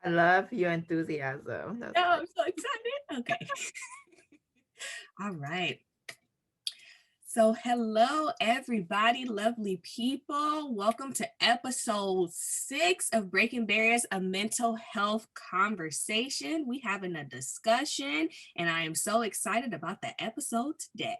I love your enthusiasm. That's Oh, great. I'm so excited. Okay. All right. So, hello, everybody, lovely people. Welcome to episode 6 of Breaking Barriers, a mental health conversation. We having a discussion, and I am so excited about the episode today.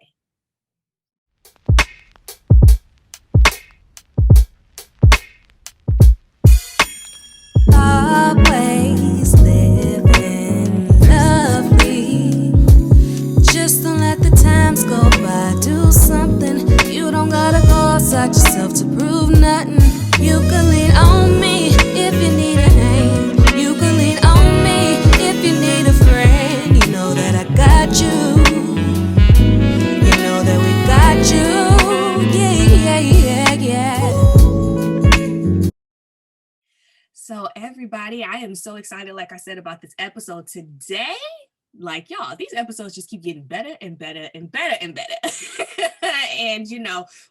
Always living lovely. Just don't let the times go by. Do something. You don't gotta go outside yourself to prove nothing. You can lean on me if you need a hand. You can lean on me if you need a friend. You know that I got you. You know that we got you. Yeah, yeah, yeah, yeah. So, everybody, I am so excited, like I said, about this episode today. Like, y'all, these episodes just keep getting better and better and better and better. And,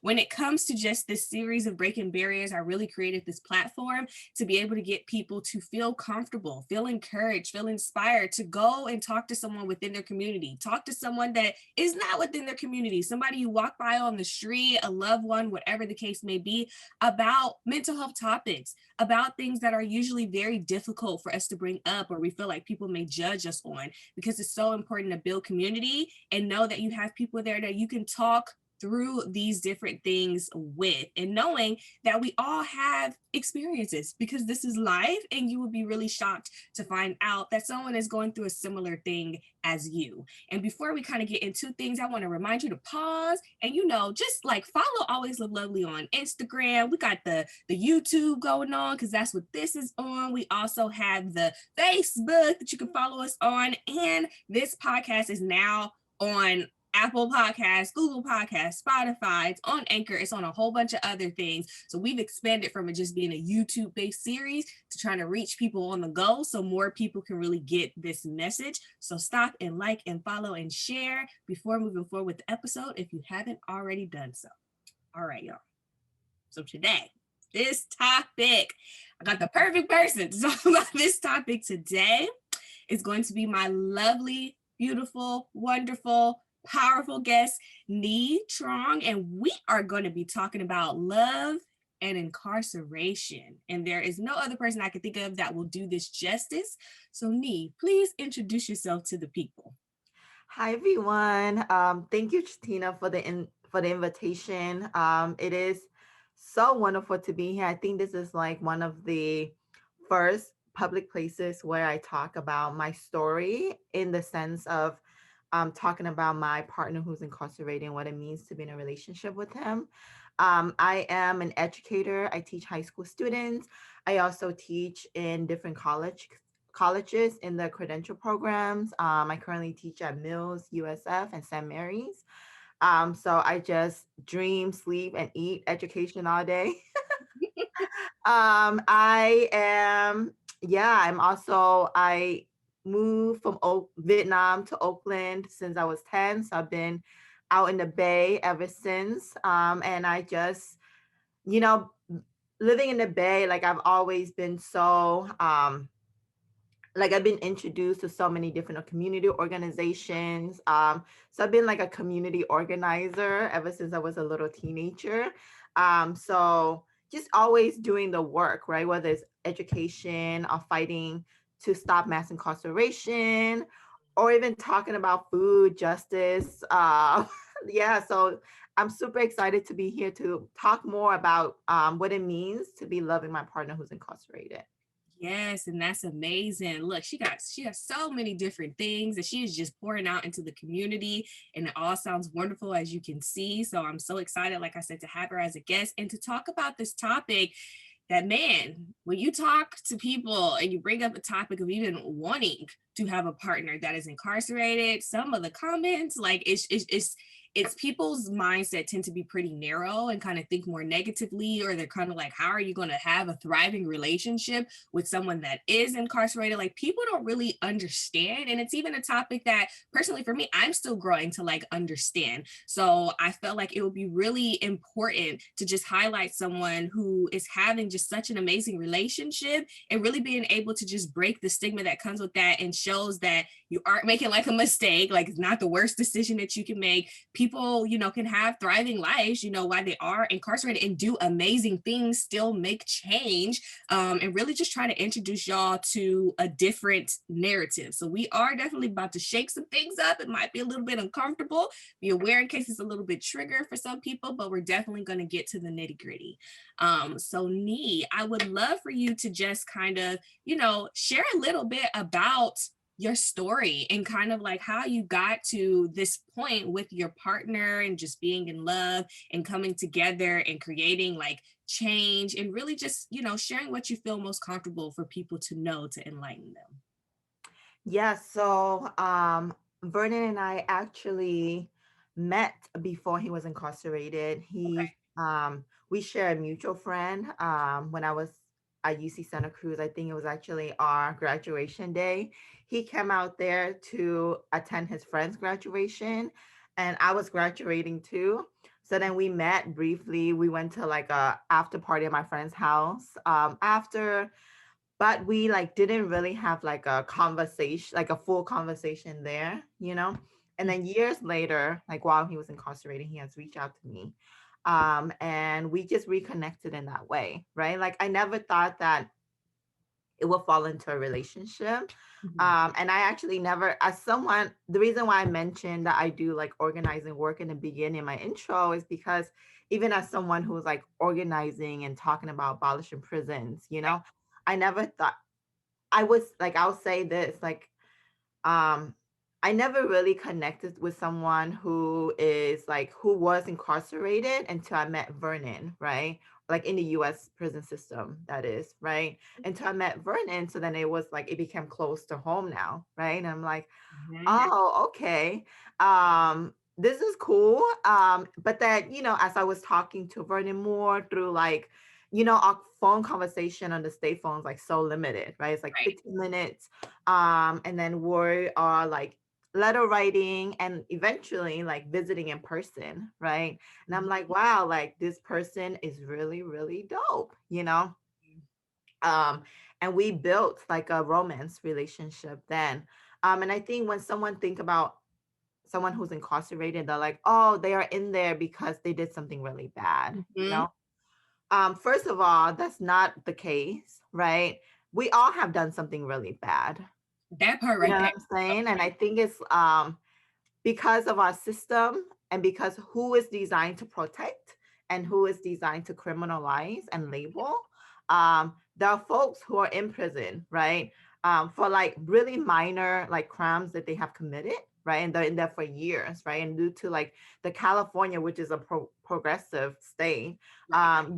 when it comes to just this series of Breaking Barriers, I really created this platform to be able to get people to feel comfortable, feel encouraged, feel inspired to go and talk to someone within their community, talk to someone that is not within their community, somebody you walk by on the street, a loved one, whatever the case may be, about mental health topics, about things that are usually very difficult for us to bring up or we feel like people may judge us on, because it's so important to build community and know that you have people there that you can talk through these different things with, and knowing that we all have experiences, because this is life, and you will be really shocked to find out that someone is going through a similar thing as you. And before we kind of get into things, I want to remind you to pause and just like follow Always Live Lovely on Instagram. We got the YouTube going on because that's what this is on. We also have the Facebook that you can follow us on, and this podcast is now on Apple Podcasts, Google Podcasts, Spotify, it's on Anchor, it's on a whole bunch of other things. So we've expanded from it just being a YouTube-based series to trying to reach people on the go so more people can really get this message. So stop and like and follow and share before moving forward with the episode if you haven't already done so. All right, y'all. So today, this topic, I got the perfect person to talk about this topic today. Is going to be my lovely, beautiful, wonderful, powerful guest, Nhi Truong, and we are going to be talking about love and incarceration. And there is no other person I can think of that will do this justice. So, Nhi, please introduce yourself to the people. Hi everyone. Thank you, Chetina, for the invitation. It is so wonderful to be here. I think this is like one of the first public places where I talk about my story in the sense of talking about my partner who's incarcerated and what it means to be in a relationship with him. I am an educator. I teach high school students. I also teach in different colleges in the credential programs. I currently teach at Mills, USF, and St. Mary's. So I just dream, sleep, and eat education all day. I am, yeah, I moved from Vietnam to Oakland since I was 10. So I've been out in the Bay ever since. And I just, you know, living in the Bay, like I've always been so, like I've been introduced to so many different community organizations. So I've been like a community organizer ever since I was a little teenager. So just always doing the work, right? Whether it's education or fighting to stop mass incarceration, or even talking about food justice. Yeah, so I'm super excited to be here to talk more about what it means to be loving my partner who's incarcerated. Yes, and that's amazing. Look, she has so many different things that she is just pouring out into the community, and it all sounds wonderful as you can see. So I'm so excited, like I said, to have her as a guest and to talk about this topic. That, man, when you talk to people and you bring up a topic of even wanting to have a partner that is incarcerated, some of the comments, like it's people's mindset tend to be pretty narrow and kind of think more negatively, or they're kind of like, how are you going to have a thriving relationship with someone that is incarcerated? Like, people don't really understand. And it's even a topic that personally for me, I'm still growing to like understand. So I felt like it would be really important to just highlight someone who is having just such an amazing relationship and really being able to just break the stigma that comes with that, and shows that you aren't making like a mistake, like it's not the worst decision that you can make. People, you know, can have thriving lives, you know, while they are incarcerated, and do amazing things, still make change, and really just try to introduce y'all to a different narrative. So we are definitely about to shake some things up. It might be a little bit uncomfortable. Be aware in case it's a little bit trigger for some people, but we're definitely going to get to the nitty gritty. So Nhi, I would love for you to just kind of, you know, share a little bit about your story and kind of like how you got to this point with your partner and just being in love and coming together and creating like change, and really just, you know, sharing what you feel most comfortable for people to know, to enlighten them. Yeah, so Vernon and I actually met before he was incarcerated. Okay. We share a mutual friend. When I was at UC Santa Cruz, I think it was actually our graduation day. He came out there to attend his friend's graduation, and I was graduating too. So then we met briefly. We went to like a after party at my friend's house. After But we like didn't really have like a conversation, like a full conversation there, you know. And then years later, like while he was incarcerated, he has reached out to me, and we just reconnected in that way, right? Like I never thought that it will fall into a relationship. And I actually never, as someone, the reason why I mentioned that I do like organizing work in the beginning, my intro, is because even as someone who's like organizing and talking about abolishing prisons, you know, I never thought I was like, I'll say this, like, um, I never really connected with someone who was incarcerated until I met Vernon, right? Like in the US prison system, that is, right? Until I met Vernon. So then it was like it became close to home now, right? And I'm like, oh, okay. This is cool. But then, you know, as I was talking to Vernon more through like, you know, our phone conversation on the state phones like so limited, right? It's like Right. 15 minutes. And then we are like letter writing and eventually like visiting in person, right? And I'm like, wow, like this person is really, really dope, you know? Um, and we built like a romance relationship then. And I think when someone think about someone who's incarcerated, they're like, oh, they are in there because they did something really bad, you know? First of all, that's not the case, right? We all have done something really bad. That part You know right there. what I'm saying? And I think it's because of our system and because who is designed to protect and who is designed to criminalize and label. There are folks who are in prison, right? For like really minor like crimes that they have committed, right? And they're in there for years, right? And due to like the California, which is a progressive state,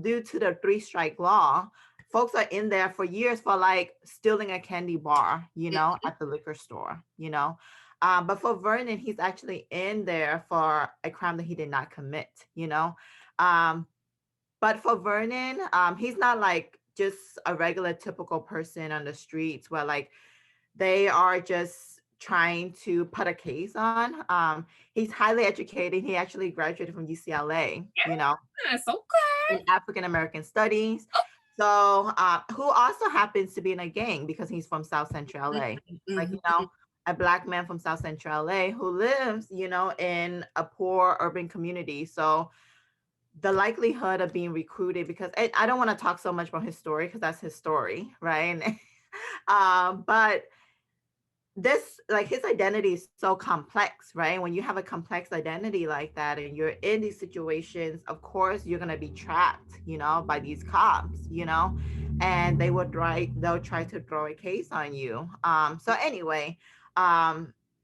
due to the 3-strike law, folks are in there for years for like stealing a candy bar, you know, at the liquor store, you know. But for Vernon, he's actually in there for a crime that he did not commit, you know. But for Vernon, he's not like just a regular typical person on the streets where like they are just trying to put a case on. He's highly educated. He actually graduated from UCLA, you know, Yes, okay. in African American studies. So, who also happens to be in a gang because he's from South Central LA. Like, you know, a Black man from South Central LA who lives, you know, in a poor urban community. So, the likelihood of being recruited, because I don't want to talk so much about his story because that's his story, right? But this, like, his identity is so complex, right? When you have a complex identity like that and you're in these situations, of course you're gonna be trapped, you know, by these cops, you know, and they'll try to throw a case on you. So anyway,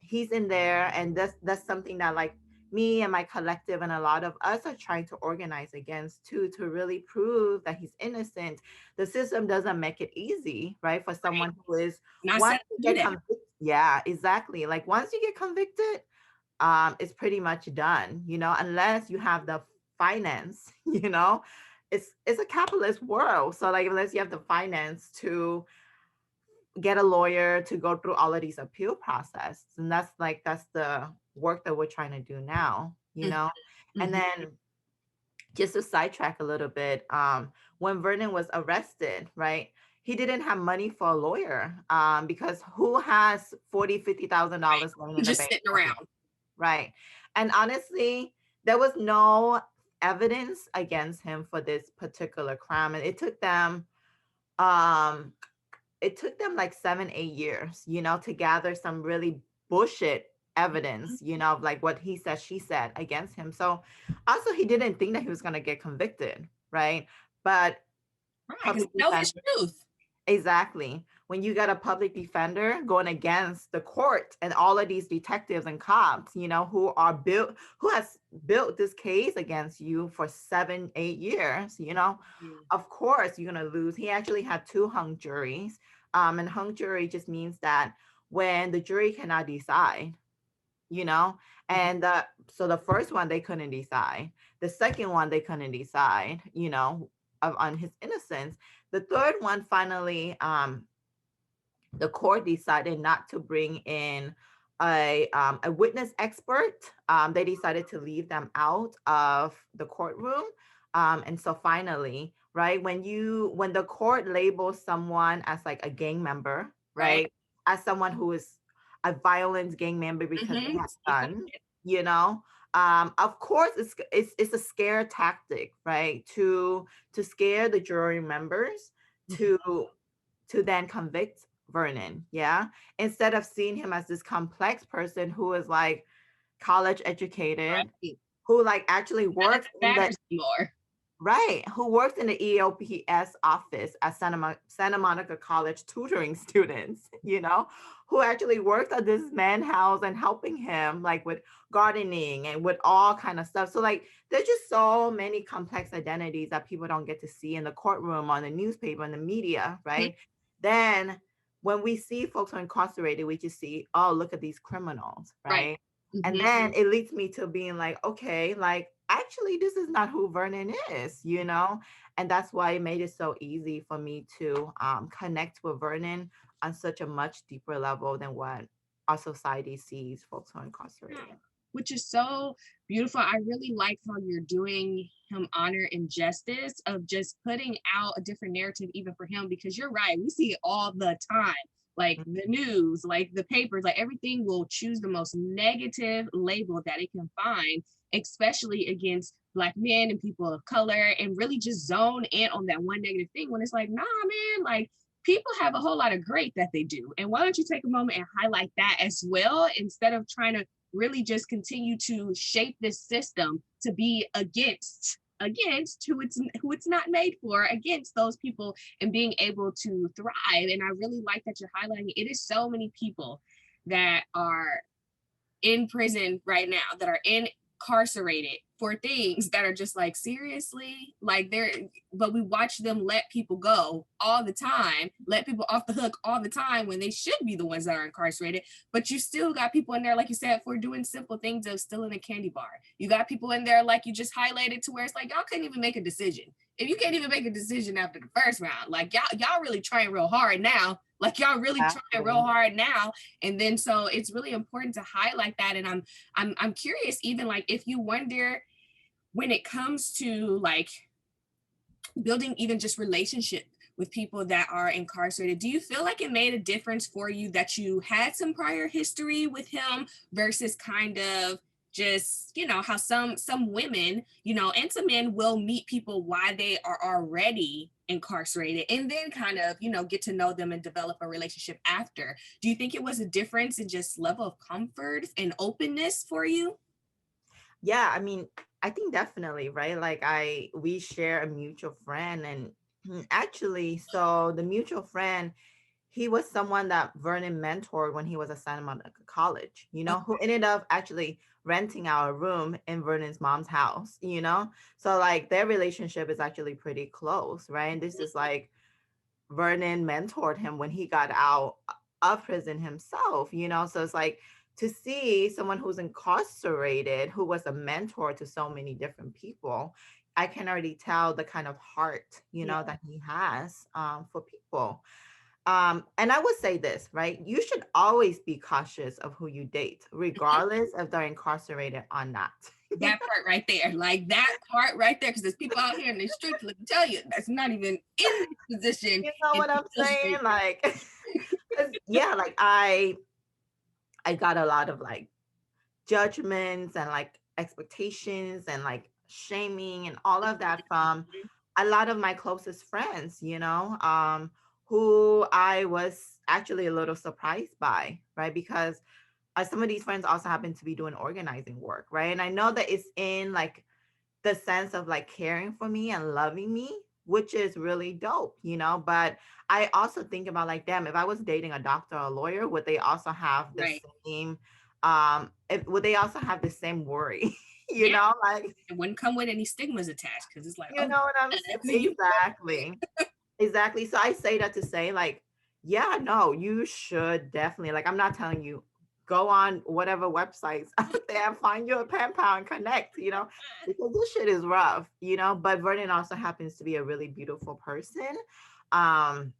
he's in there, and that's something that like me and my collective and a lot of us are trying to organize against too, to really prove that he's innocent. The system doesn't make it easy, right, for someone who is Not once set you to do get that. convicted. Yeah, exactly. Like once you get convicted, it's pretty much done, unless you have the finance, it's a capitalist world. So like, unless you have the finance to get a lawyer to go through all of these appeal process, and that's the work that we're trying to do now, and then just to sidetrack a little bit, when Vernon was arrested, right, he didn't have money for a lawyer, because who has $50,000 laying in the Just bank? sitting around. Right. And honestly, there was no evidence against him for this particular crime. And um it took them like 7-8 years, to gather some really bullshit evidence, of like what he said, she said against him. So also he didn't think that he was gonna get convicted, right? But Right, because public know his defender, truth. exactly. When you got a public defender going against the court and all of these detectives and cops, who has built this case against you for 7-8 years, of course you're gonna lose. He actually had 2 hung juries. And hung jury just means that when the jury cannot decide, and so the first one they couldn't decide. The second one they couldn't decide, on his innocence. The third one finally, the court decided not to bring in a witness expert. They decided to leave them out of the courtroom. And so finally, right, when the court labels someone as like a gang member, right, as someone who is a violent gang member because they have done, of course it's a scare tactic, right, to scare the jury members to then convict Vernon, yeah, instead of seeing him as this complex person who is like college educated, who like actually works in the right, who works in the EOPS office at Santa Monica College tutoring students, who actually works at this man's house and helping him like with gardening and with all kind of stuff. So like there's just so many complex identities that people don't get to see in the courtroom, on the newspaper, and the media, right? Then when we see folks who are incarcerated, we just see, oh, look at these criminals, right? And then it leads me to being like, okay, like actually this is not who Vernon is, and that's why it made it so easy for me to connect with Vernon on such a much deeper level than what our society sees folks who are incarcerated. Which is so beautiful. I really like how you're doing him honor and justice of just putting out a different narrative even for him, because you're right, we see it all the time. Like the news, like the papers, like everything will choose the most negative label that it can find, especially against Black men and people of color, and really just zone in on that one negative thing when it's like, nah, man, like people have a whole lot of great that they do. And why don't you take a moment and highlight that as well, instead of trying to really just continue to shape this system to be against who it's not made for, against those people, and being able to thrive. And I really like that you're highlighting it is so many people that are in prison right now, that are incarcerated for things that are just like, seriously, like but we watch them let people go all the time, let people off the hook all the time when they should be the ones that are incarcerated. But you still got people in there, like you said, for doing simple things of stealing a candy bar. You got people in there, like you just highlighted, to where it's like, y'all couldn't even make a decision. If you can't even make a decision after the first round, like y'all really trying real hard now. Like y'all really trying real hard now. And then so it's really important to highlight that. And I'm curious, even like if you wonder, when it comes to like building even just relationship with people that are incarcerated, do you feel like it made a difference for you that you had some prior history with him versus kind of just, how some women, and some men will meet people while they are already incarcerated and then kind of, get to know them and develop a relationship after? Do you think it was a difference in just level of comfort and openness for you? Yeah, I mean, I think definitely, right? Like we share a mutual friend, and actually, so the mutual friend, he was someone that Vernon mentored when he was at Santa Monica College, who ended up actually renting out a room in Vernon's mom's house, so like their relationship is actually pretty close, right? And this is like Vernon mentored him when he got out of prison himself, so it's like to see someone who's incarcerated, who was a mentor to so many different people, I can already tell the kind of heart, Yeah. that he has for people. And I would say this, right? You should always be cautious of who you date, regardless if they're incarcerated or not. That part right there, like that part right there, because there's people out here in the streets, let me tell you, that's not even in this position. You know And what I'm saying? Like, 'cause, yeah, like I got a lot of like judgments and like expectations and like shaming and all of that from a lot of my closest friends, who I was actually a little surprised by, right? Because some of these friends also happen to be doing organizing work, right? And I know that it's in like the sense of like caring for me and loving me, which is really dope, but I also think about like, damn, if I was dating a doctor or a lawyer, would they also have the right. same would they also have the same worry? Yeah. Like, It wouldn't come with any stigmas attached because it's like, you oh, know what I'm you. exactly. Exactly. So I say that to say, like, yeah, no, you should definitely, like, I'm not telling you go on whatever websites out there, find you a pen pal and connect, because this shit is rough, but Vernon also happens to be a really beautiful person. Um,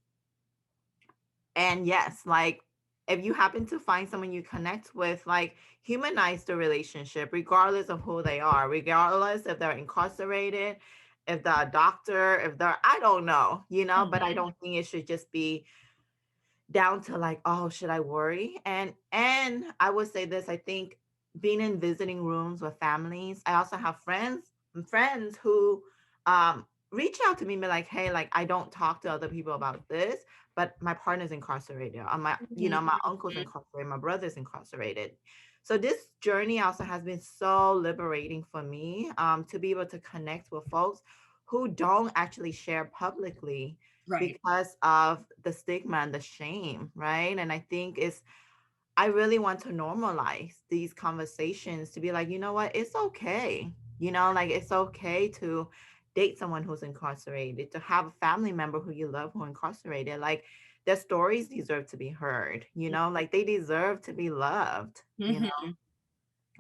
and yes, like, if you happen to find someone you connect with, like, humanize the relationship, regardless of who they are, regardless if they're incarcerated, if they're a doctor, if they're, I don't know, but I don't think it should just be down to like, oh, should I worry? And I would say this, I think being in visiting rooms with families, I also have friends who reach out to me and be like, hey, like I don't talk to other people about this, but my partner's incarcerated, or my uncle's incarcerated, my brother's incarcerated. So this journey also has been so liberating for me, to be able to connect with folks who don't actually share publicly Right. because of the stigma and the shame, right? And I think I really want to normalize these conversations to be like, you know what, it's okay. Like it's okay to date someone who's incarcerated, to have a family member who you love who incarcerated. Like their stories deserve to be heard, like they deserve to be loved.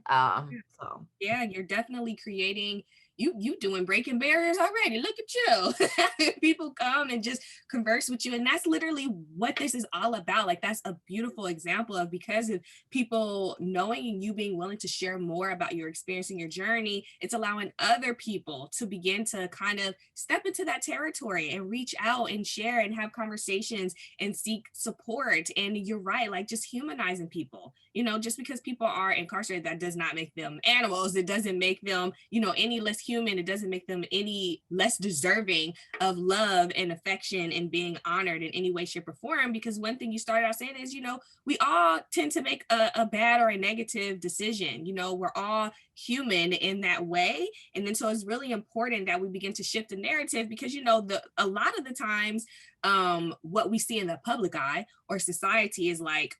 So Yeah, you're definitely creating, you doing breaking barriers already. Look at you. Having people come and just converse with you. And that's literally what this is all about. Like that's a beautiful example of, because of people knowing and you being willing to share more about your experience and your journey, it's allowing other people to begin to kind of step into that territory and reach out and share and have conversations and seek support. And you're right, like just humanizing people, just because people are incarcerated, that does not make them animals. It doesn't make them, any less human. It doesn't make them any less deserving of love and affection and being honored in any way, shape, or form. Because one thing you started out saying is, we all tend to make a bad or a negative decision. We're all human in that way. And then so it's really important that we begin to shift the narrative, because, a lot of the times, what we see in the public eye or society is like,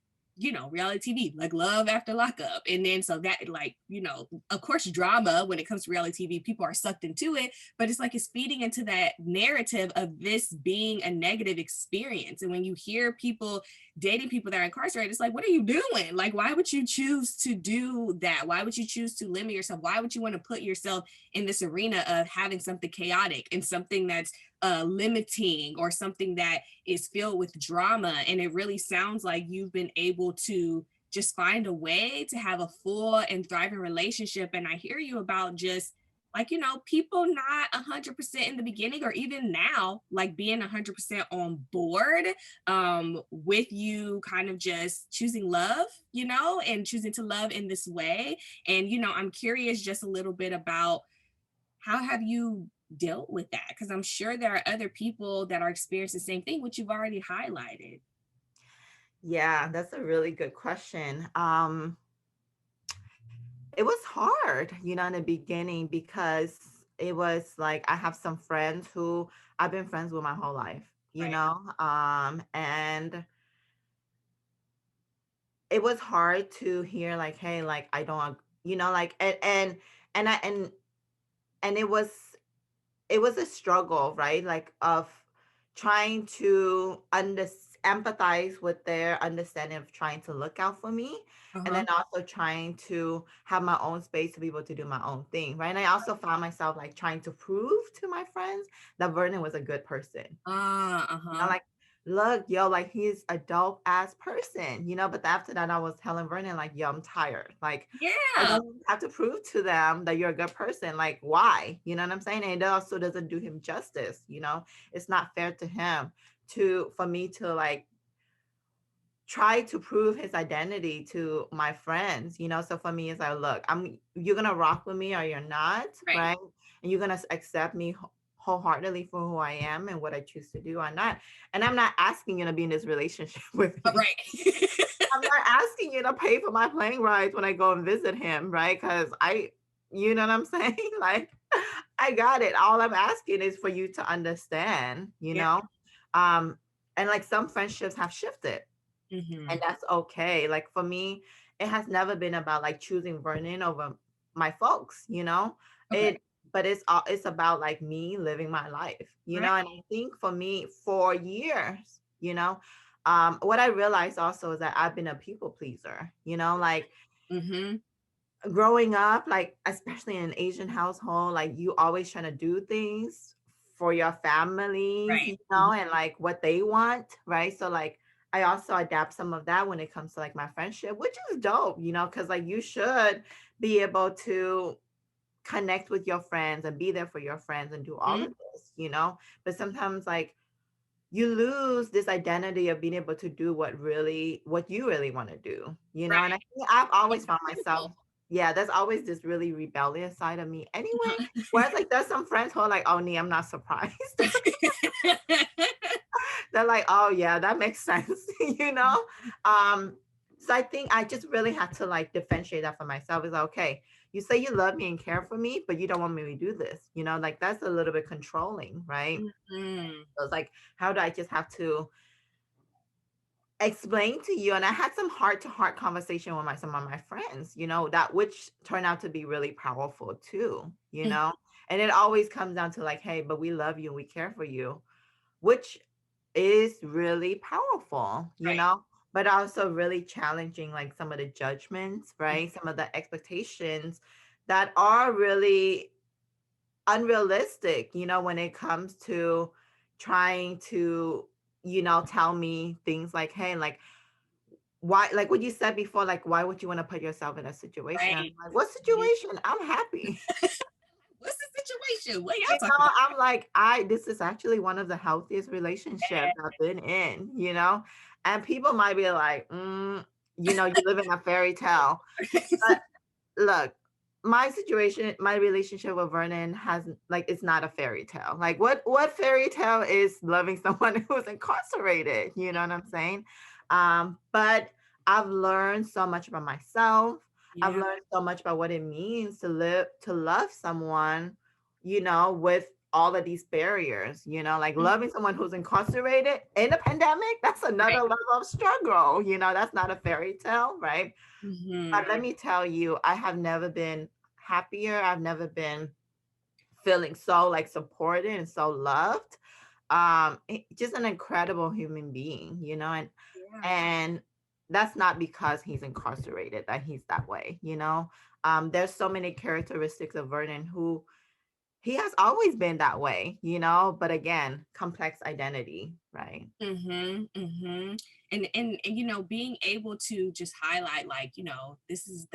reality TV, like Love After Lockup. And then so that, like, of course, drama, when it comes to reality TV, people are sucked into it, but it's like it's feeding into that narrative of this being a negative experience. And when you hear people dating people that are incarcerated, it's like, what are you doing? Like, why would you choose to do that? Why would you choose to limit yourself? Why would you want to put yourself in this arena of having something chaotic and something that's limiting, or something that is filled with drama? And it really sounds like you've been able to just find a way to have a full and thriving relationship. And I hear you about just like, people not 100% in the beginning, or even now, like being 100% on board with you kind of just choosing love, and choosing to love in this way. And, I'm curious just a little bit about, how have you dealt with that? Because I'm sure there are other people that are experiencing the same thing, which you've already highlighted. yeah, that's a really good question. It was hard, in the beginning, because it was like I have some friends who I've been friends with my whole life, Right. and it was hard to hear like, hey, like I don't, like and I and it was a struggle, right? Like of trying to understand. empathize with their understanding of trying to look out for me, and then also trying to have my own space to be able to do my own thing, right? And I also found myself like trying to prove to my friends that Vernon was a good person. You know, like, look, yo, like he's a dope ass person, you know. But after that, I was telling Vernon, like, yo, I'm tired. Like, I Yeah. don't have to prove to them that you're a good person. Like, why? You know what I'm saying? And it also doesn't do him justice, you know. It's not fair to him for me to like try to prove his identity to my friends, you know. So for me, it's like, look, you're gonna rock with me or you're not, Right. right? And you're gonna accept me wholeheartedly for who I am and what I choose to do or not. And I'm not asking you to be in this relationship with me. Right. I'm not asking you to pay for my plane rides when I go and visit him, right? Because you know what I'm saying? Like, I got it. All I'm asking is for you to understand, you Yeah. know? And like some friendships have shifted, and that's okay. Like for me, it has never been about like choosing Vernon over my folks, you know. Okay. But it's about like me living my life, you Right. know. And I think for me, for years, you know, what I realized also is that I've been a people pleaser, you know, like growing up, like especially in an Asian household, like you always trying to do things for your families, Right. you know, and like what they want, right? So like I also adapt some of that when it comes to like my friendship, which is dope, you know, because like you should be able to connect with your friends and be there for your friends and do all of this, you know. But sometimes like you lose this identity of being able to do what you really want to do, you know. And I Right. think I've always found myself, Beautiful. yeah, there's always this really rebellious side of me anyway. Whereas like there's some friends who are like, oh, Nee, I'm not surprised. They're like, oh yeah, that makes sense, you know. So I think I just really had to like differentiate that for myself. Is okay, you say you love me and care for me, but you don't want me to do this, you know, like that's a little bit controlling, right? So it's like, how do I just have to explain to you? And I had some heart to heart conversation with some of my friends, you know, that which turned out to be really powerful too, you know. And it always comes down to like, hey, but we love you and we care for you, which is really powerful, you Right. know, but also really challenging like some of the judgments, right? Some of the expectations that are really unrealistic, you know, when it comes to trying to, you know, tell me things like, hey, like, why, like what you said before, like, why would you want to put yourself in a situation? I'm Right. like, what situation? I'm happy. What's the situation? What y'all You talking know, about? I'm like, this is actually one of the healthiest relationships I've been in, you know, and people might be like, you know, you live in a fairy tale. But look, my relationship with Vernon has like, it's not a fairy tale. Like what fairy tale is loving someone who's incarcerated? You know what I'm saying? But I've learned so much about myself. I've Yeah. learned so much about what it means to love someone, you know, with all of these barriers, you know, like loving someone who's incarcerated in a pandemic, that's another Right. level of struggle, you know, that's not a fairy tale, right? But let me tell you, I have never been happier. I've never been feeling so like supported and so loved. Just an incredible human being, you know, Yeah. and that's not because he's incarcerated that he's that way, you know. There's so many characteristics of Vernon who he has always been that way, you know, but again, complex identity, right? And you know, being able to just highlight, like, you know, this is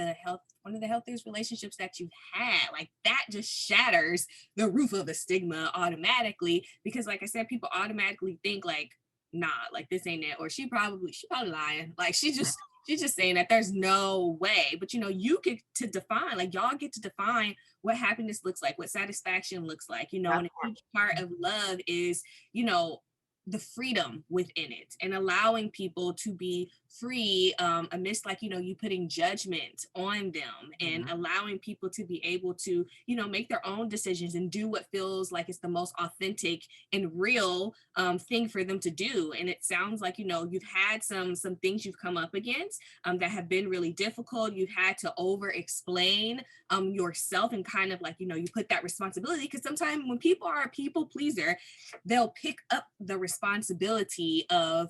one of the healthiest relationships that you've had, like that just shatters the roof of the stigma automatically, because like I said, people automatically think like, nah, like this ain't it, or she probably lying, like she's just saying that there's no way. But you know, you get to define, like y'all get to define what happiness looks like, what satisfaction looks like, you know. That And a part. huge part of love is, you know, the freedom within it and allowing people to be free, amidst like, you putting judgment on them and allowing people to be able to, make their own decisions and do what feels like it's the most authentic and real thing for them to do. And it sounds like, you've had some things you've come up against that have been really difficult. You've had to over explain yourself and kind of like, you put that responsibility, because sometimes when people are a people pleaser, they'll pick up the responsibility of,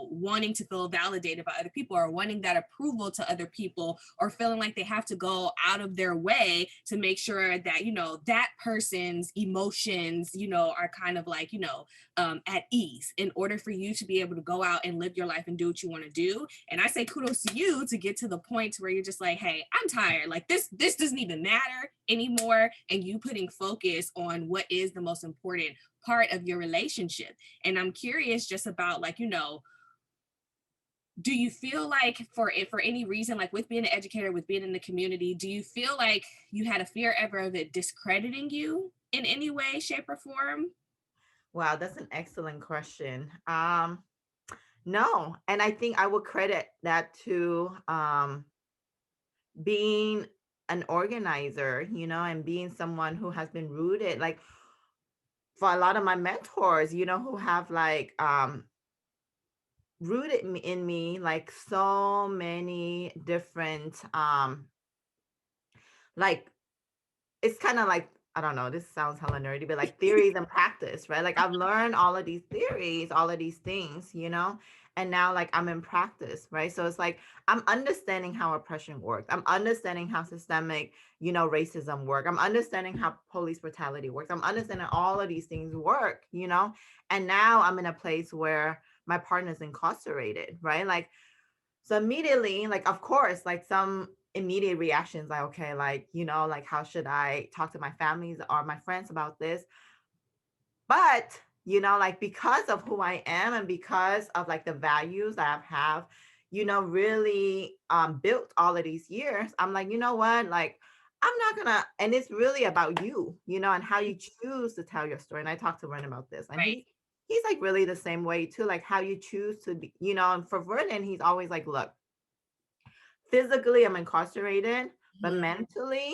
wanting to feel validated by other people, or wanting that approval to other people, or feeling like they have to go out of their way to make sure that, that person's emotions, are kind of like, at ease in order for you to be able to go out and live your life and do what you want to do. And I say kudos to you to get to the point where you're just like, hey, I'm tired. Like this doesn't even matter anymore. And you putting focus on what is the most important part of your relationship. And I'm curious just about like, do you feel like for any reason, like with being an educator, with being in the community, do you feel like you had a fear ever of it discrediting you in any way, shape, or form? Wow, that's an excellent question. No, and I think I would credit that to being an organizer, and being someone who has been rooted, like for a lot of my mentors, who have like rooted in me like so many different like it's kind of like, I don't know, this sounds hella nerdy, but like theories and practice, right? Like I've learned all of these theories, all of these things, and now like I'm in practice, right? So it's like I'm understanding how oppression works. I'm understanding how systemic, racism work. I'm understanding how police brutality works. I'm understanding all of these things work, and now I'm in a place where my partner's incarcerated, right? Like, so immediately, like, of course, like some immediate reactions, like, okay, like, like how should I talk to my families or my friends about this? But, like because of who I am and because of like the values that I have, really built all of these years, I'm like, you know what? Like, I'm not gonna, and it's really about you, and how you choose to tell your story. And I talked to Vernon about this, and Right. he's like really the same way too, like how you choose to be, and for Vernon, he's always like, look, physically I'm incarcerated, but mentally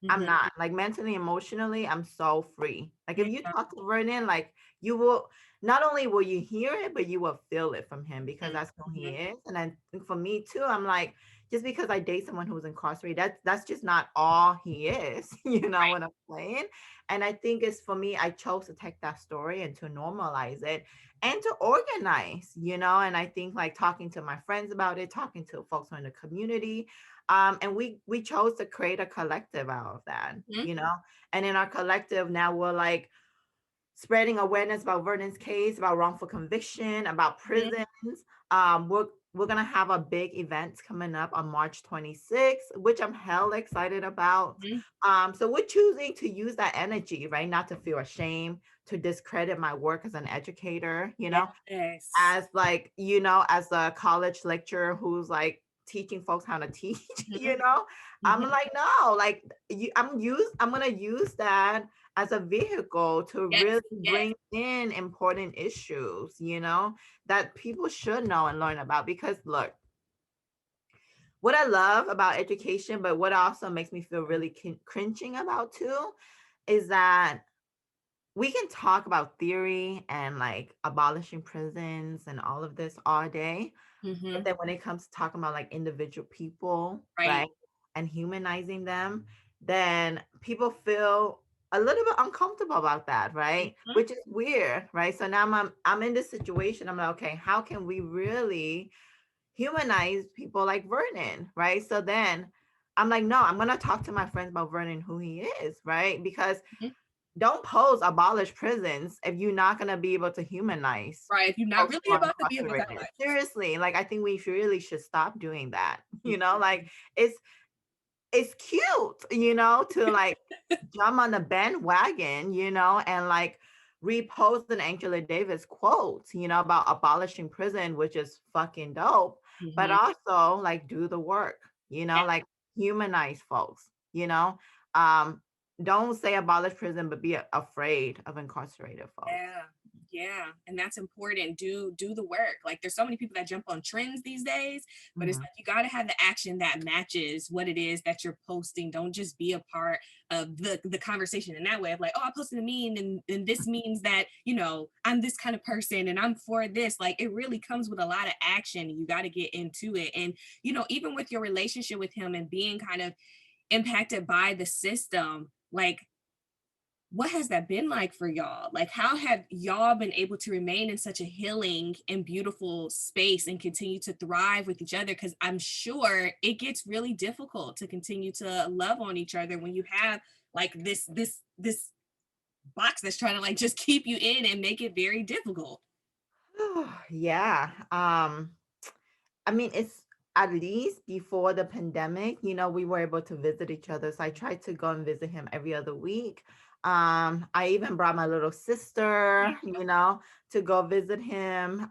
I'm not. Like mentally, emotionally, I'm so free. Like if you talk to Vernon, like you will, not only will you hear it, but you will feel it from him because that's who he is. And I think for me too, I'm like, just because I date someone who's incarcerated, that's just not all he is, what I'm saying? And I think it's for me, I chose to take that story and to normalize it and to organize, and I think like talking to my friends about it, talking to folks in the community, and we chose to create a collective out of that, and in our collective now we're like spreading awareness about Vernon's case, about wrongful conviction, about prisons. We're gonna have a big event coming up on March 26th, which I'm hell excited about. So we're choosing to use that energy, right? Not to feel ashamed, to discredit my work as an educator, Yes. as like, as a college lecturer who's like teaching folks how to teach, I'm like, no, like I'm gonna use that as a vehicle to really bring in important issues, that people should know and learn about. Because look, what I love about education, but what also makes me feel really cringing about too, is that we can talk about theory and like abolishing prisons and all of this all day. But then when it comes to talking about like individual people, right, and humanizing them, then people feel a little bit uncomfortable about that, right? Which is weird, right? So now I'm in this situation. I'm like, okay, how can we really humanize people like Vernon, right? So then I'm like, no, I'm gonna talk to my friends about Vernon, who he is, right? Because don't pose abolish prisons if you're not going to be able to humanize. Right. If you're not really about to be about life. Seriously, like I think we really should stop doing that. Like it's cute, to like jump on the bandwagon, and like repost an Angela Davis quote, about abolishing prison, which is fucking dope, but also like do the work, like humanize folks, don't say abolish prison, but be afraid of incarcerated folks. Yeah. Yeah, and that's important. Do the work. Like there's so many people that jump on trends these days, but it's Mhm. like you got to have the action that matches what it is that you're posting. Don't just be a part of the conversation in that way of like, oh, I posted a meme and this means that, you know, I'm this kind of person and I'm for this. Like it really comes with a lot of action. You got to get into it. And, you know, even with your relationship with him and being kind of impacted by the system, like what has that been like for y'all? Like, how have y'all been able to remain in such a healing and beautiful space and continue to thrive with each other? Because I'm sure it gets really difficult to continue to love on each other when you have like this box that's trying to like just keep you in and make it very difficult. Yeah. I mean, it's at least before the pandemic, we were able to visit each other. So I tried to go and visit him every other week. I even brought my little sister, to go visit him.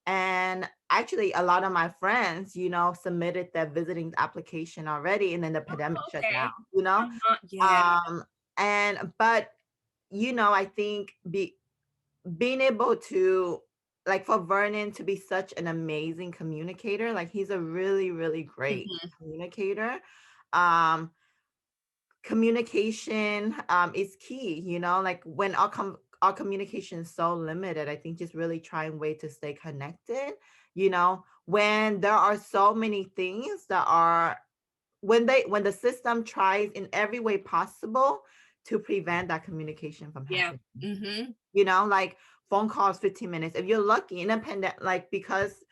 And actually, a lot of my friends, submitted their visiting application already, and then the pandemic Oh, shut down, okay. Yeah. Um, but I think being able to, like, for Vernon to be such an amazing communicator, like he's a really, really great Mhm. communicator. Um, Communication is key, like when our communication is so limited, I think just really trying way to stay connected, when there are so many things that are when the system tries in every way possible to prevent that communication from Yeah. happening, Hmm. like phone calls 15 minutes if you're lucky, independent, like, because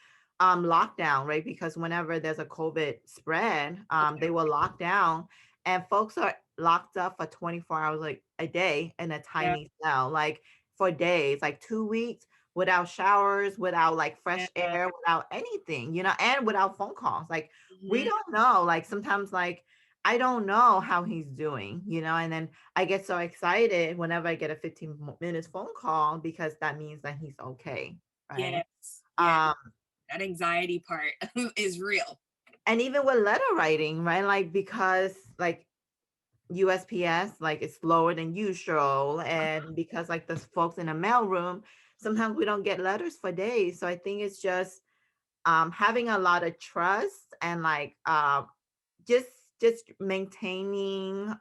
lockdown, right? Because whenever there's a COVID spread, Okay. they will lock down, and folks are locked up for 24 hours, like a day, in a Yeah. tiny cell, like for days, like 2 weeks, without showers, without like Yeah. fresh air, without anything, and without phone calls. Like, we Mhm. don't know, like sometimes, like, I don't know how he's doing, and then I get so excited whenever I get a 15 minutes phone call, because that means that he's okay, right? Yes. Yeah. Um, That anxiety part is real. and even with letter writing, right? Like, because like USPS, like, it's slower than usual, and because like the folks in the mailroom, sometimes we don't get letters for days. So I think it's just having a lot of trust, and like just just maintaining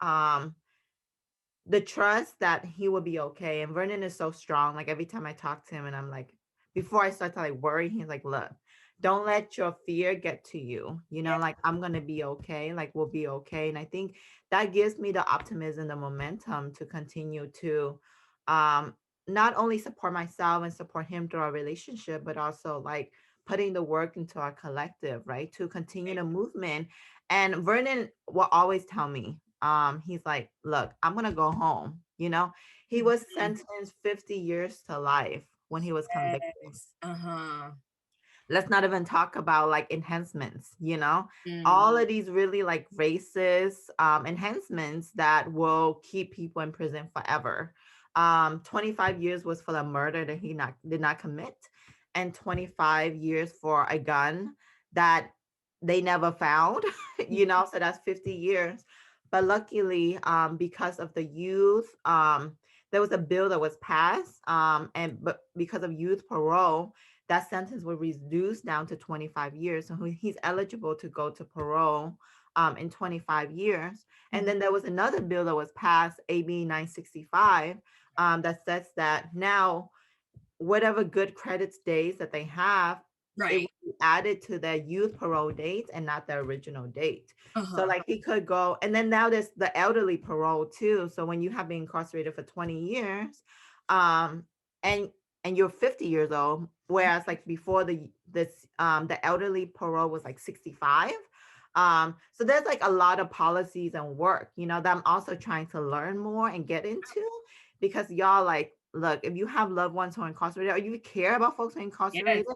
the trust that he will be okay. And Vernon is so strong. Like, every time I talk to him, and I'm like, before I start to like worry, he's like, look, don't let your fear get to you. Yeah. Like, I'm gonna be okay. Like, we'll be okay. And I think that gives me the optimism, the momentum to continue to um not only support myself and support him through our relationship, but also like putting the work into our collective, right? To continue the movement. And Vernon will always tell me, he's like, look, I'm gonna go home. He was Mhm. sentenced 50 years to life when he was convicted. Yes. Uh-huh. Let's not even talk about like enhancements, Mm. all of these really like racist enhancements that will keep people in prison forever. 25 years was for the murder that he did not commit, and 25 years for a gun that they never found. So that's 50 years. But luckily, because of the youth, there was a bill that was passed, and but because of youth parole, that sentence was reduced down to 25 years. So he's eligible to go to parole in 25 years. And Mhm. then there was another bill that was passed, AB 965, that says that now whatever good credits days that they have, it Right. will be added to their youth parole date and not their original date. So Uh-huh. like he could go, and then now there's the elderly parole too. So when you have been incarcerated for 20 years, um, and you're 50 years old, whereas like before the elderly parole was like 65. So there's like a lot of policies and work, that I'm also trying to learn more and get into, because y'all, like, look, if you have loved ones who are incarcerated, or you care about folks who are Yes. incarcerated,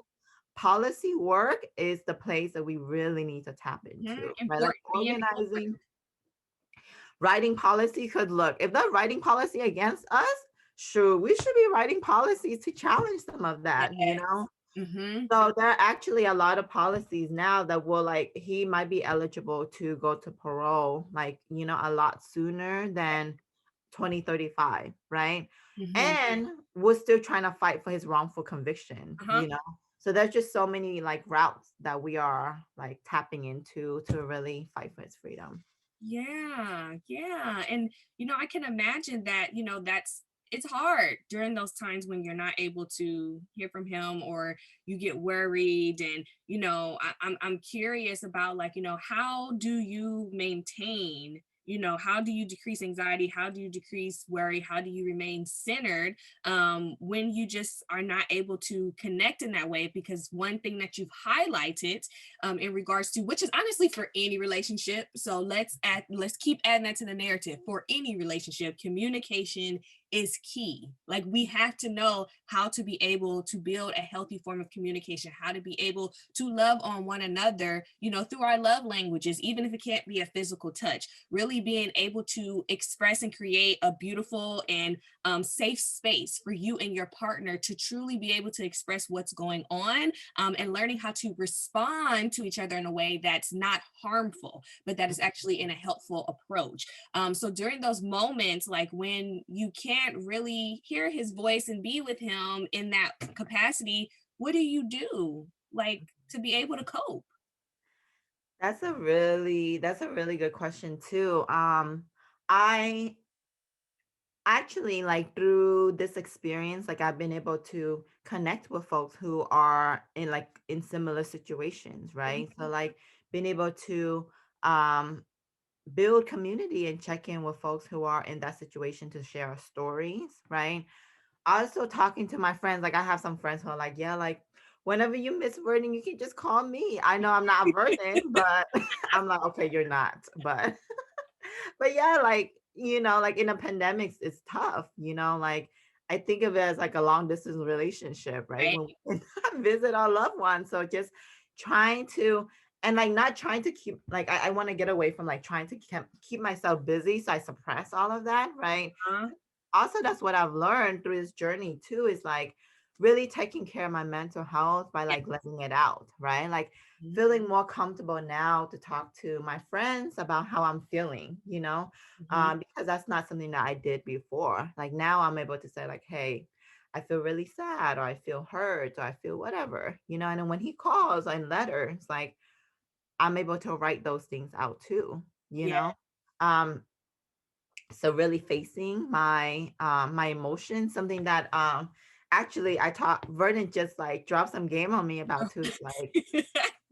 policy work is the place that we really need to tap Mhm. into, right? Like Important. Be in the forefront. organizing, writing policy. Could look, if they're writing policy against us, sure, we should be writing policies to challenge some of that. Yes. Mm-hmm. So there are actually a lot of policies now that will, like, he might be eligible to go to parole, like, a lot sooner than 2035, right? Mhm. And we're still trying to fight for his wrongful conviction, Uh-huh. so there's just so many like routes that we are like tapping into to really fight for his freedom. Yeah, yeah. And I can imagine that, it's hard during those times when you're not able to hear from him, or you get worried. And I'm curious about, like, how do you maintain, how do you decrease anxiety, how do you decrease worry, how do you remain centered when you just are not able to connect in that way? Because one thing that you've highlighted in regards to, which is honestly for any relationship. So let's keep adding that to the narrative. For any relationship, communication is key. Like, we have to know how to be able to build a healthy form of communication, how to be able to love on one another, through our love languages, even if it can't be a physical touch. Really being able to express and create a beautiful and safe space for you and your partner to truly be able to express what's going on, and learning how to respond to each other in a way that's not harmful, but that is actually in a helpful approach. So during those moments, like when you can't really hear his voice and be with him in that capacity, what do you do, like, to be able to cope? That's a really good question too. I actually, like, through this experience, like I've been able to connect with folks who are in similar situations, right? So like being able to um build community and check in with folks who are in that situation to share our stories, right? Also talking to my friends, like I have some friends who are like, yeah, like whenever you miss Vernon, you can just call me. I know I'm not Vernon, but I'm like, okay, you're not, but but yeah, like, like in a pandemic, it's tough, like I think of it as like a long distance relationship, right? Right. When we cannot visit our loved ones. So just trying to, and like not trying to keep, like, I want to get away from like trying to keep myself busy. So I suppress all of that, right? Uh, Also, that's what I've learned through this journey too, is like really taking care of my mental health by yeah. like letting it out, right? Like Mhm. feeling more comfortable now to talk to my friends about how I'm feeling, Mhm. because that's not something that I did before. Like now I'm able to say like, hey, I feel really sad, or I feel hurt, or I feel whatever, and then when he calls and letters, like I'm able to write those things out too, you Yeah. know. Um, so really facing my emotions, something that actually I taught Vernon just like dropped some game on me about too, is like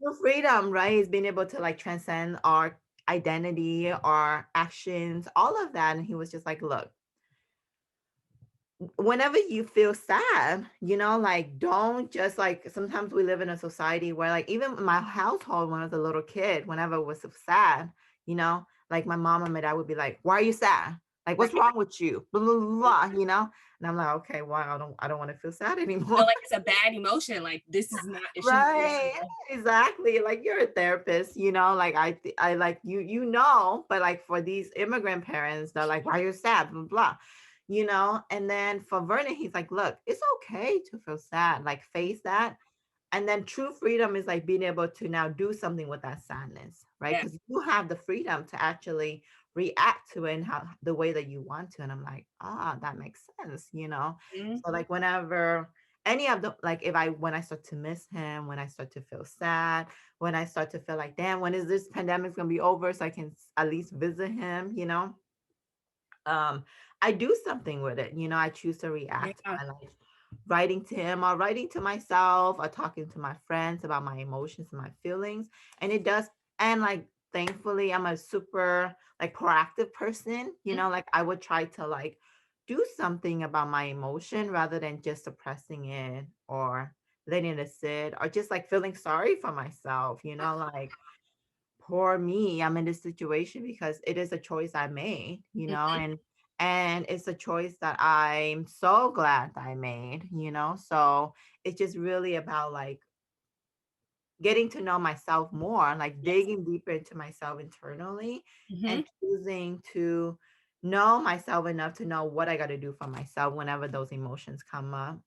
true freedom, right? Is being able to like transcend our identity, our actions, all of that. And he was just like, look, whenever you feel sad, like don't just like, sometimes we live in a society where like even in my household when I was a little kid, whenever it was so sad, like my mom and my dad would be like, why are you sad? Like, what's Right. wrong with you? Blah, blah, blah, And I'm like, okay, well, I don't want to feel sad Feel anymore. like it's a bad emotion. Like, this is not, it shouldn't be Right. normal. Exactly. Like you're a therapist, like I like but like for these immigrant parents, they're like, why are you sad? Blah, blah, And then for Vernon, he's like, look, it's okay to feel sad, like face that. And then true freedom is like being able to now do something with that sadness, right? Yeah. Because you have the freedom to actually react to it in how the way that you want to. And I'm like, that makes sense. Mhm. So like whenever any of the like if I when I start to miss him, when I start to feel sad, when I start to feel like, damn, when is this pandemic gonna be over so I can at least visit him. um I do something with it. I choose to react Yeah. by like writing to him or writing to myself or talking to my friends about my emotions and my feelings. And it does, and like thankfully I'm a super like proactive person. Mhm. Like I would try to like do something about my emotion rather than just suppressing it or letting it sit or just like feeling sorry for myself. Like, poor me, I'm in this situation because it is a choice I made, Mhm. and it's a choice that I'm so glad that I made. So it's just really about like getting to know myself more, like Yes. digging deeper into myself internally Mhm. and choosing to know myself enough to know what I got to do for myself whenever those emotions come up.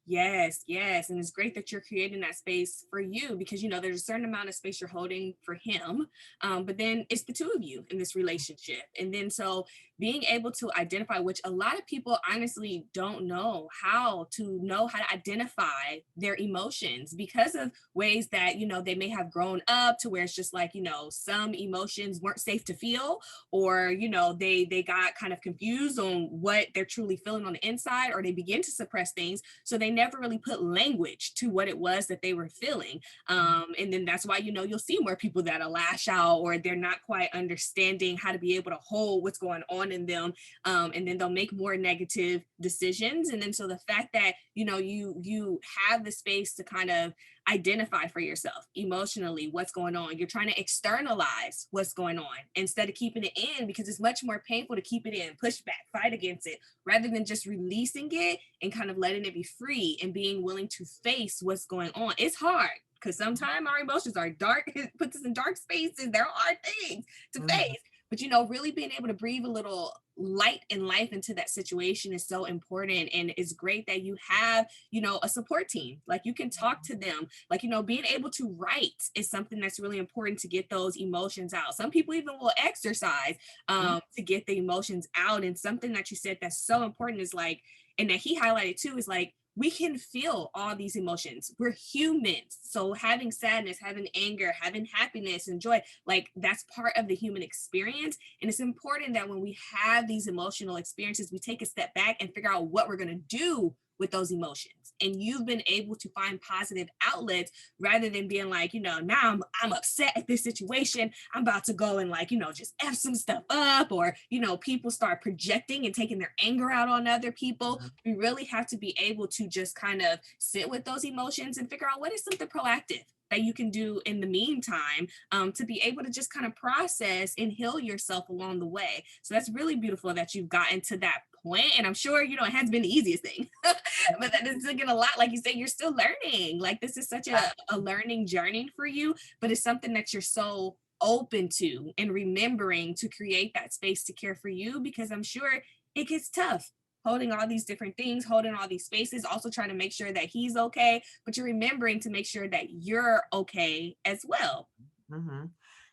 Yes, yes. And it's great that you're creating that space for you because, you know, there's a certain amount of space you're holding for him. But then it's the two of you in this relationship. And then so being able to identify, which a lot of people honestly don't know how to identify their emotions because of ways that, you know, they may have grown up to where it's just like, you know, some emotions weren't safe to feel, or, you know, they got kind of confused on what they're truly feeling on the inside, or they begin to suppress things. So they never really put language to what it was that they were feeling. And then that's why, you know, you'll see more people that'll lash out, or they're not quite understanding how to be able to hold what's going on in them. And then they'll make more negative decisions. And then so the fact that, you know, you have the space to kind of identify for yourself emotionally what's going on. You're trying to externalize what's going on instead of keeping it in, because it's much more painful to keep it in, push back, fight against it, rather than just releasing it and kind of letting it be free and being willing to face what's going on. It's hard because sometimes our emotions are dark, it puts us in dark spaces. They're hard things to face. But, you know, really being able to breathe a little light and life into that situation is so important. And it's great that you have, you know, a support team. Like you can talk to them. Like, you know, being able to write is something that's really important to get those emotions out. Some people even will exercise to get the emotions out. And something that you said that's so important is like, and that he highlighted too, is like, we can feel all these emotions. We're humans. So having sadness, having anger, having happiness and joy, like that's part of the human experience. And it's important that when we have these emotional experiences, we take a step back and figure out what we're going to do with those emotions. And you've been able to find positive outlets rather than being like, you know, now I'm upset at this situation. I'm about to go and like, you know, just F some stuff up, or, you know, people start projecting and taking their anger out on other people. We really have to be able to just kind of sit with those emotions and figure out what is something proactive that you can do in the meantime to be able to just kind of process and heal yourself along the way. So that's really beautiful that you've gotten to that point. And I'm sure, you know, it has been the easiest thing, but that is taking a lot. Like you said, you're still learning. Like this is such a learning journey for you, but it's something that you're so open to and remembering to create that space to care for you, because I'm sure it gets tough holding all these different things, holding all these spaces, also trying to make sure that he's okay, but you're remembering to make sure that you're okay as well.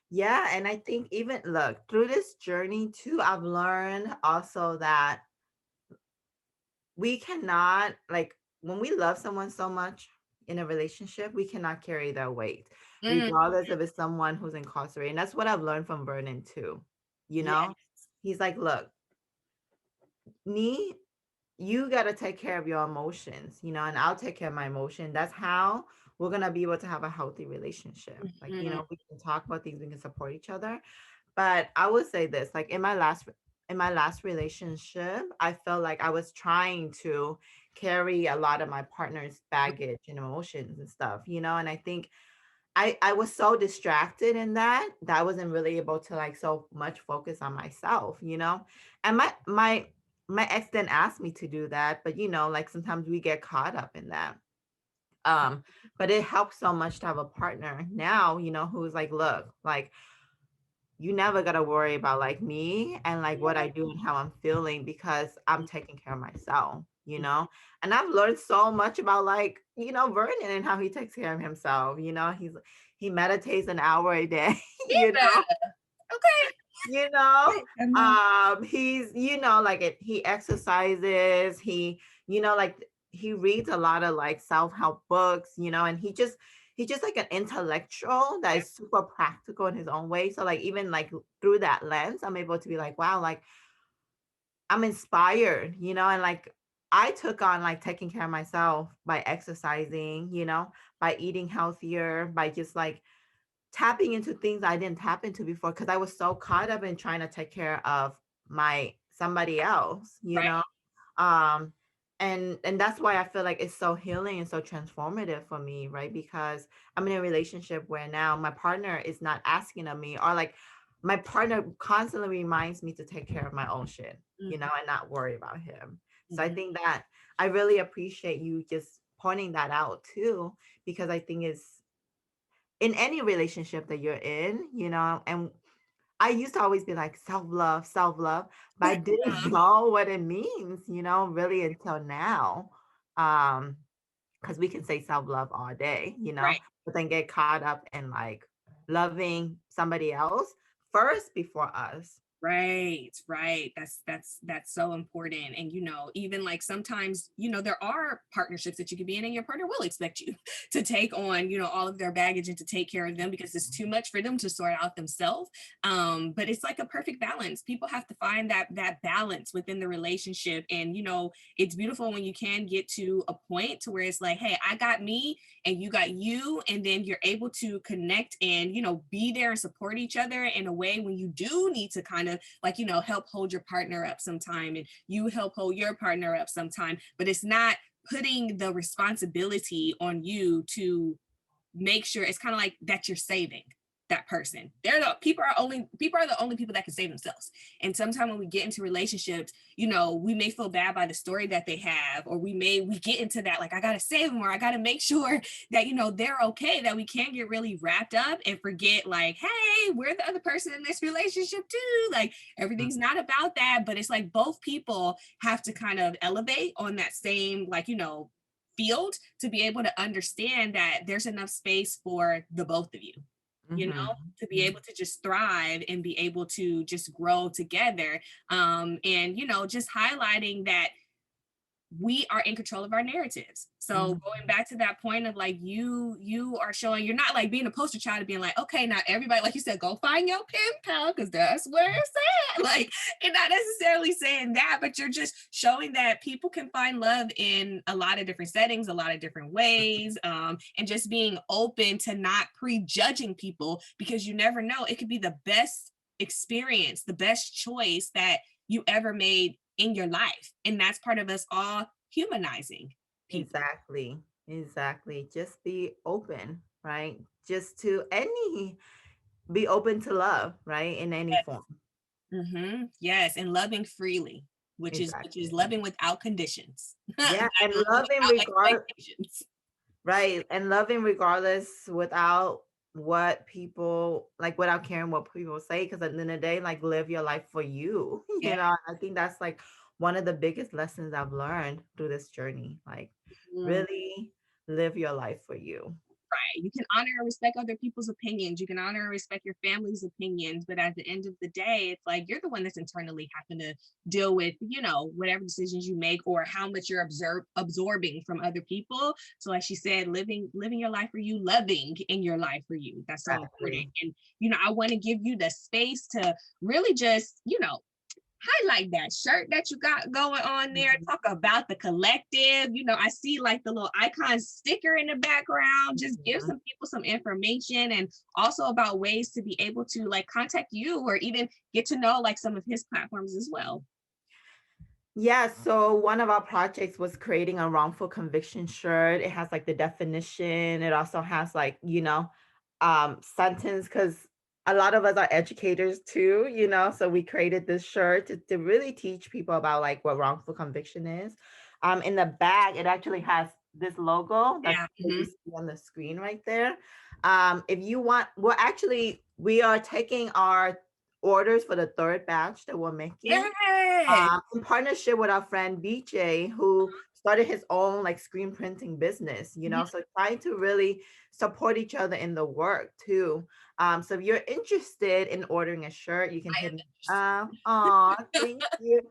Yeah, and I think even look through this journey too, I've learned also that we cannot, like, when we love someone so much in a relationship, we cannot carry their weight, regardless if it's someone who's incarcerated. And that's what I've learned from Vernon too. You Yeah. know, he's like, look, Nhi, you got to take care of your emotions, you know, and I'll take care of my emotion. That's how we're going to be able to have a healthy relationship. Like, you know, we can talk about things, we can support each other. But I would say this, like in my last relationship, I felt like I was trying to carry a lot of my partner's baggage and emotions and stuff, you know, and I think I was so distracted in that I wasn't really able to like so much focus on myself, you know. And my ex didn't ask me to do that, but you know, like sometimes we get caught up in that. But it helps so much to have a partner now, you know, who's like, look, like you never gotta worry about like me and like what I do and how I'm feeling because I'm taking care of myself, you know? And I've learned so much about like, you know, Vernon and how he takes care of himself. You know, he meditates an hour a day, you Yeah. know, Okay. you know. Mhm. He's, you know, like he exercises, you know, like he reads a lot of like self-help books, you know, and he's just like an intellectual that is super practical in his own way. So like even like through that lens, I'm able to be like, wow, like I'm inspired, you know, and like I took on like taking care of myself by exercising, you know, by eating healthier, by just like tapping into things I didn't tap into before because I was so caught up in trying to take care of my somebody else, you Right. know. um and that's why I feel like it's so healing and so transformative for me, right? Because I'm in a relationship where now my partner is not asking of me, or like my partner constantly reminds me to take care of my own shit, you know, and not worry about him. So I think that I really appreciate you just pointing that out too, because I think it's in any relationship that you're in, you know, and I used to always be like self love, but I didn't know what it means, you know, really until now. Um, because we can say self-love all day, Right. but then get caught up in like loving somebody else first before us. Right, right. That's so important. And even like sometimes, there are partnerships that you could be in and your partner will expect you to take on, all of their baggage and to take care of them because it's too much for them to sort out themselves. But it's like a perfect balance. People have to find that balance within the relationship. And it's beautiful when you can get to a point to where it's like, hey, I got me and you got you, and then you're able to connect and be there and support each other in a way when you do need to kind of like help hold your partner up sometime and you help hold your partner up sometime, but it's not putting the responsibility on you to make sure. It's kind of like that you're saving that person. People are the only people that can save themselves. And sometimes when we get into relationships, we may feel bad by the story that they have, or we get into that, like, I gotta save them, or I gotta make sure that they're okay, that we can't get really wrapped up and forget, like, hey, we're the other person in this relationship too. Like, everything's not about that, but it's like both people have to kind of elevate on that same, like, field to be able to understand that there's enough space for the both of you, to be able to just thrive and be able to just grow together. And just highlighting that we are in control of our narratives. So going back to that point of like you are showing, you're not like being a poster child of being like, okay, now everybody, like you said, go find your pen pal because that's where it's at. Like, you're not necessarily saying that, but you're just showing that people can find love in a lot of different settings, a lot of different ways, and just being open to not prejudging people, because you never know, it could be the best experience, the best choice that you ever made in your life. And that's part of us all humanizing people. Exactly. Just be open, right? Just to be open to love, right? In any form. Yes, and loving freely, which is Exactly. loving without conditions. Yeah, and loving Without regardless, expectations. right? And loving regardless without what people like, without caring what people say, because at the end of the day, like, live your life for you. Yeah. I think that's like one of the biggest lessons I've learned through this journey. Like, Mm. really live your life for you. Right. You can honor and respect other people's opinions. You can honor and respect your family's opinions. But at the end of the day, it's like you're the one that's internally having to deal with, whatever decisions you make or how much you're absorbing from other people. So like she said, living your life for you, loving in your life for you. That's so important. Exactly. And, I want to give you the space to really just, highlight that shirt that you got going on there. Talk about the collective. I see like the little icon sticker in the background. Just give some people some information, and also about ways to be able to like contact you or even get to know like some of his platforms as well. Yeah, so one of our projects was creating a wrongful conviction shirt. It has like the definition. It also has like, sentence, because a lot of us are educators too, so we created this shirt to really teach people about like what wrongful conviction is. In the back, it actually has this logo that's Yeah. what you see on the screen right there. If you want, well, actually, we are taking our orders for the third batch that we're making. Yay! In partnership with our friend BJ, who started his own like screen printing business, so trying to really support each other in the work too. So if you're interested in ordering a shirt, you can hit me up. Thank you.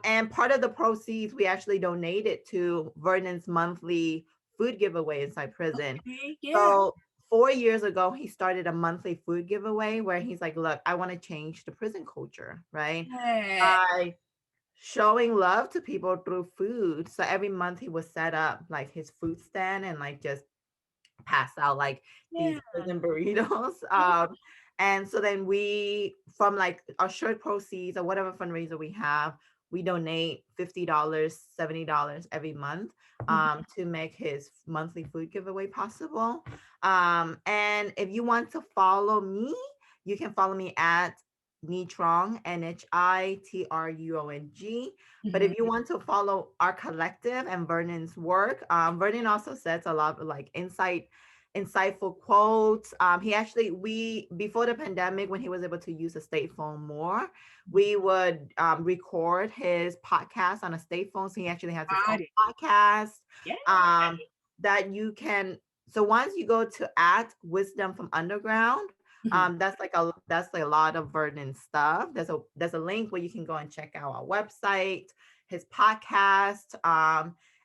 And part of the proceeds we actually donated to Vernon's monthly food giveaway inside prison. Okay, yeah. So 4 years ago, he started a monthly food giveaway where he's like, look, I want to change the prison culture, right? Yeah. By showing love to people through food. So every month he would set up like his food stand and like just pass out like these Yeah. prison burritos. And so then we, from like our shirt proceeds or whatever fundraiser we have, we donate $50, $70 every month to make his monthly food giveaway possible. And if you want to follow me, you can follow me at Nhi Truong, NHITRUONG. But if you want to follow our collective and Vernon's work, Vernon also sets a lot of like insightful quotes. Before the pandemic, when he was able to use a state phone more, we would record his podcast on a state phone. So he actually has his own podcast. Yeah. that you can, so once you go to at Wisdom from Underground, Mhm. that's like a lot of Vernon stuff. There's a link where you can go and check out our website, his podcast,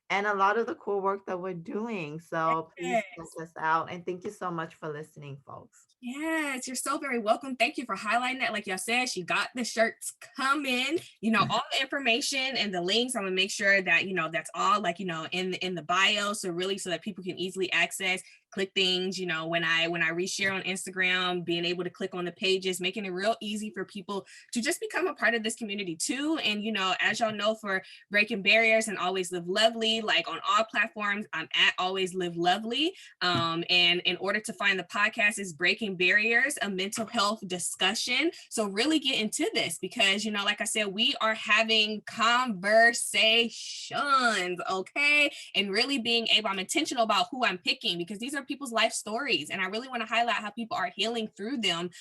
and a lot of the cool work that we're doing. So please check Yes. us out. And thank you so much for listening, folks. Yes, you're so very welcome. Thank you for highlighting that. Like y'all said, she got the shirts coming. All the information and the links. I'm gonna make sure that that's all like in the bio. So really, so that people can easily access, click things. When I reshare on Instagram, being able to click on the pages, making it real easy for people to just become a part of this community too. And as y'all know, for Breaking Barriers and Always Live Lovely, like on all platforms, I'm at Always Live Lovely. And in order to find the podcast is Breaking Barriers, a mental health discussion. So really get into this because, like I said, we are having conversations, okay? And really being able, I'm intentional about who I'm picking because these are people's life stories. And I really want to highlight how people are healing through them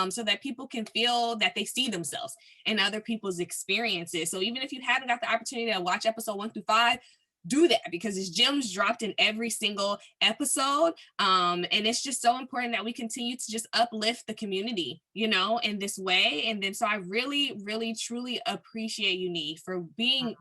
so that people can feel that they see themselves in other people's experiences. So even if you haven't got the opportunity to watch episode 1 through 5, do that because it's gems dropped in every single episode. And it's just so important that we continue to just uplift the community, in this way. And then so I really, really, truly appreciate you, Nhi, for being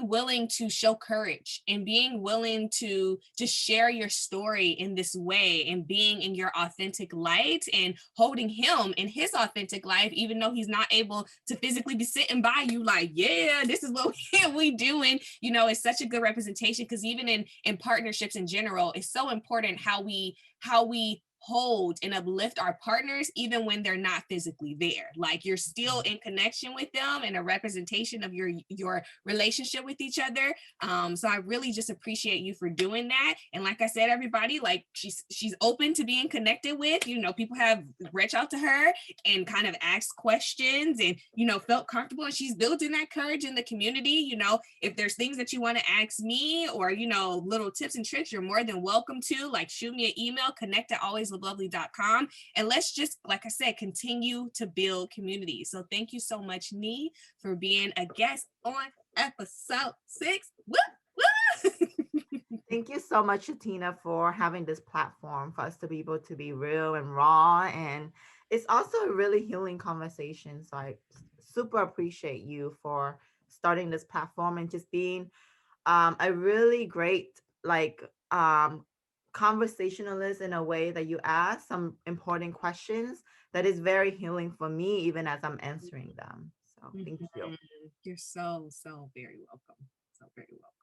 willing to show courage and being willing to just share your story in this way and being in your authentic light and holding him in his authentic life, even though he's not able to physically be sitting by you like, yeah, this is what we doing. It's such a good representation because even in partnerships in general, it's so important how we hold and uplift our partners even when they're not physically there. Like you're still in connection with them and a representation of your relationship with each other. So I really just appreciate you for doing that. And like I said, everybody, like she's open to being connected with. People have reached out to her and kind of asked questions and felt comfortable, and she's building that courage in the community. If there's things that you want to ask me or little tips and tricks, you're more than welcome to. Like shoot me an email, connect@alwayslivelovely.com, and let's just, like I said, continue to build community. So thank you so much, Nhi, for being a guest on episode 6. Woo, woo. Thank you so much, Chetina, for having this platform for us to be able to be real and raw. And it's also a really healing conversation. So I super appreciate you for starting this platform and just being a really great conversationalist in a way that you ask some important questions that is very healing for me, even as I'm answering them. So thank you. You're so very welcome. So very welcome.